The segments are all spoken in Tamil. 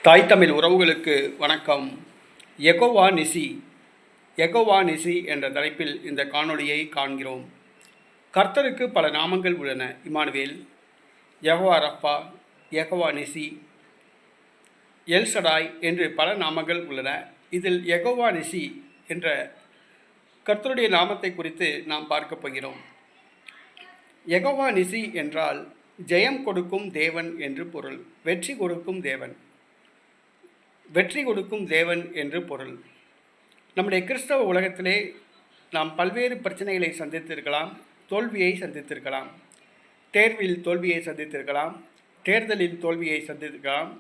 தாய் தமிழ் உறவுகளுக்கு வணக்கம். யெகோவா நிசி. யெகோவா நிசி என்ற தலைப்பில் இந்த காணொளியை காண்கிறோம். கர்த்தருக்கு பல நாமங்கள் உள்ளன. இம்மானுவேல், யெகோவா ரப்பா, யெகோவா நிசி, எல் ஷடாய் என்று பல நாமங்கள் உள்ளன. இதில் யெகோவா நிசி என்ற கர்த்தருடைய நாமத்தை குறித்து நாம் பார்க்க போகிறோம். யெகோவா நிசி என்றால் ஜெயம் கொடுக்கும் தேவன் என்று பொருள். வெற்றி கொடுக்கும் தேவன், வெற்றி கொடுக்கும் தேவன் என்று பொருள். நம்முடைய கிறிஸ்தவ உலகத்திலே நாம் பல்வேறு பிரச்சனைகளை சந்தித்திருக்கலாம், தோல்வியை சந்தித்திருக்கலாம். தேர்வில் தோல்வியை சந்தித்திருக்கலாம், தேர்தலில் தோல்வியை சந்தித்திருக்கலாம்,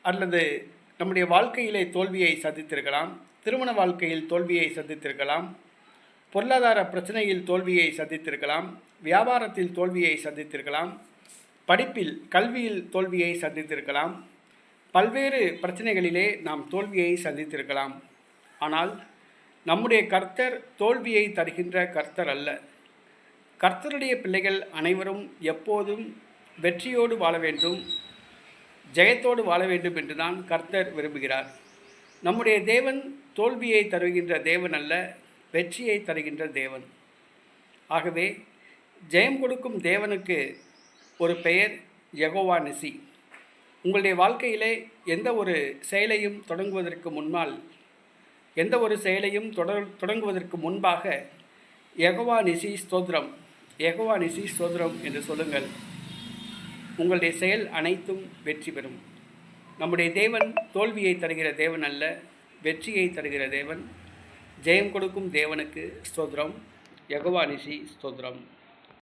அல்லது நம்முடைய வாழ்க்கையிலே தோல்வியை சந்தித்திருக்கலாம், திருமண வாழ்க்கையில் தோல்வியை சந்தித்திருக்கலாம், பொருளாதார பிரச்சனையில் தோல்வியை சந்தித்திருக்கலாம், வியாபாரத்தில் தோல்வியை சந்தித்திருக்கலாம், படிப்பில் கல்வியில் தோல்வியை சந்தித்திருக்கலாம். பல்வேறு பிரச்சனைகளிலே நாம் தோல்வியை சந்தித்திருக்கலாம். ஆனால் நம்முடைய கர்த்தர் தோல்வியை தருகின்ற கர்த்தர் அல்ல. கர்த்தருடைய பிள்ளைகள் அனைவரும் எப்போதும் வெற்றியோடு வாழ வேண்டும், ஜெயத்தோடு வாழ வேண்டும் என்று தான் கர்த்தர் விரும்புகிறார். நம்முடைய தேவன் தோல்வியை தருகின்ற தேவன் அல்ல, வெற்றியை தருகின்ற தேவன். ஆகவே ஜெயம் கொடுக்கும் தேவனுக்கு ஒரு பெயர் யெகோவா நிசி. உங்களுடைய வாழ்க்கையிலே எந்த ஒரு செயலையும் தொடங்குவதற்கு முன்பாக யெகோவா நிசி ஸ்தோத்திரம், யெகோவா நிசி ஸ்தோத்திரம் என்று சொல்லுங்கள். உங்களுடைய செயல் அனைத்தும் வெற்றி பெறும். நம்முடைய தேவன் தோல்வியை தருகிற தேவன் அல்ல, வெற்றியை தருகிற தேவன். ஜெயம் கொடுக்கும் தேவனுக்கு ஸ்தோத்திரம். யெகோவா நிசி ஸ்தோத்திரம்.